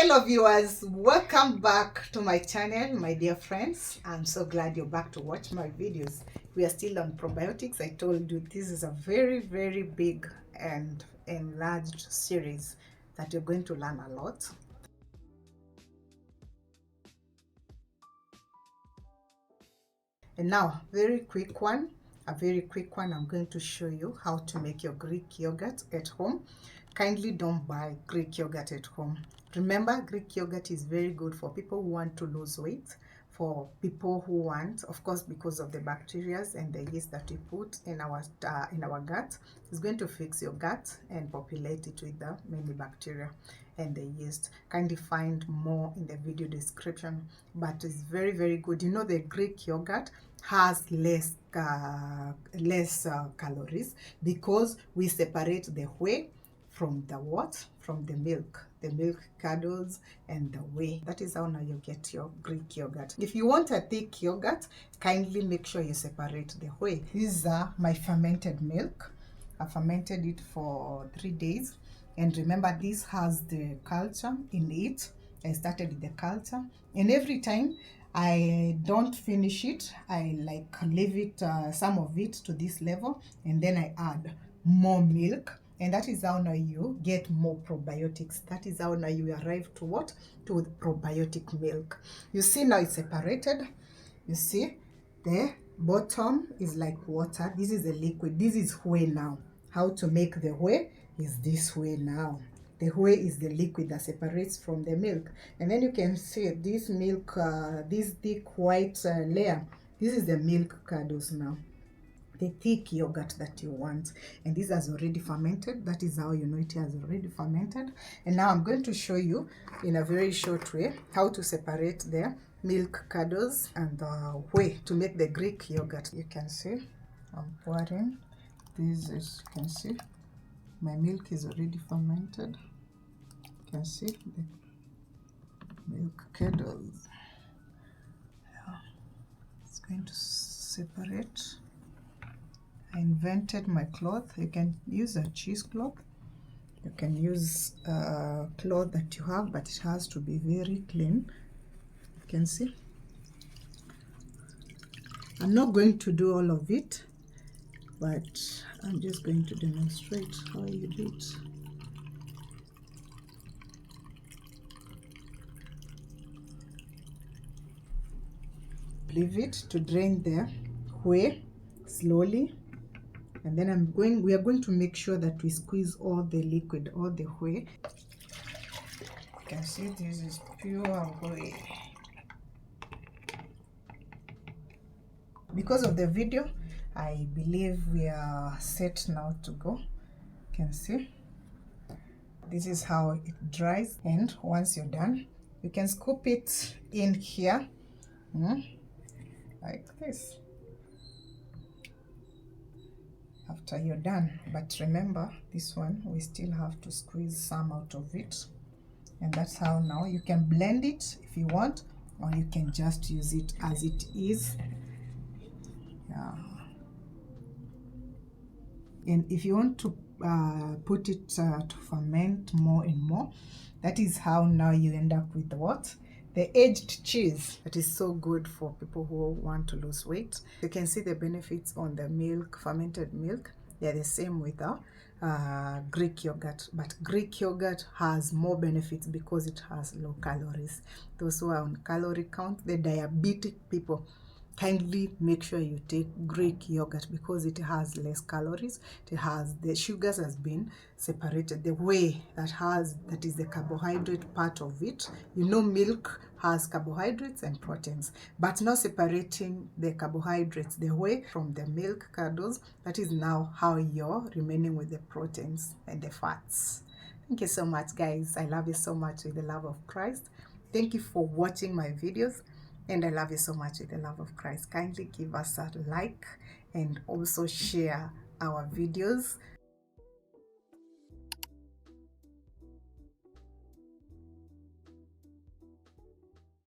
Hello viewers, welcome back to my channel, my dear friends. I'm so glad you're back to watch my videos. We are still on probiotics. I told you this is a very big and enlarged series that you're going to learn a lot. And now, a very quick one, I'm going to show you how to make your Greek yogurt at home. Kindly don't buy Greek yogurt at home. Remember, Greek yogurt is very good for people who want to lose weight, for people who want, of course, because of the bacteria and the yeast that we put in our gut. It's going to fix your gut and populate it with the many bacteria and the yeast. Kindly find more in the video description, but it's very good. You know, the Greek yogurt has less calories because we separate the whey from the what? From the milk curdles and the whey. That is how now you get your Greek yogurt. If you want a thick yogurt, kindly make sure you separate the whey. These are my fermented milk. I fermented it for 3 days, and remember, this has the culture in it. I started with the culture, and every time I don't finish it, I like leave it some of it to this level, and then I add more milk. And that is how now you get more probiotics. That is how now you arrive to what? To probiotic milk. You see now it's separated. You see the bottom is like water. This is the liquid. This is whey now. How to make the whey is this way now. The whey is the liquid that separates from the milk. And then you can see this milk, this thick white layer. This is the milk curdles now. The thick yogurt that you want, and this has already fermented. That is how you know it has already fermented. And now I'm going to show you in a very short way how to separate the milk curdles and the whey to make the Greek yogurt. You can see I'm pouring this. Is, you can see my milk is already fermented. You can see the milk curdles. It's going to separate. I invented my cloth. You can use a cheesecloth. You can use a cloth that you have, but it has to be very clean. You can see. I'm not going to do all of it, but I'm just going to demonstrate how you do it. Leave it to drain the whey slowly. And then we are going to make sure that we squeeze all the liquid, all the whey. You can see this is pure whey. Because of the video, I believe we are set now to go. You can see. This is how it dries. And once you're done, you can scoop it in here, like this. After you're done, but remember, this one we still have to squeeze some out of it, and that's how now you can blend it if you want, or you can just use it as it is. Yeah. And if you want to put it to ferment more and more, that is how now you end up with what? The aged cheese that is so good for people who want to lose weight. You can see the benefits on the milk, fermented milk. They're the same with the Greek yogurt, but Greek yogurt has more benefits because it has low calories. Those who are on calorie count, the diabetic people, kindly make sure you take Greek yogurt because it has less calories. It has the sugars has been separated. The whey that is the carbohydrate part of it. You know, milk has carbohydrates and proteins, but not separating the carbohydrates, the whey from the milk curdles. That is now how you're remaining with the proteins and the fats. Thank you so much, guys. I love you so much with the love of Christ. Thank you for watching my videos. And I love you so much with the love of Christ. Kindly give us a like and also share our videos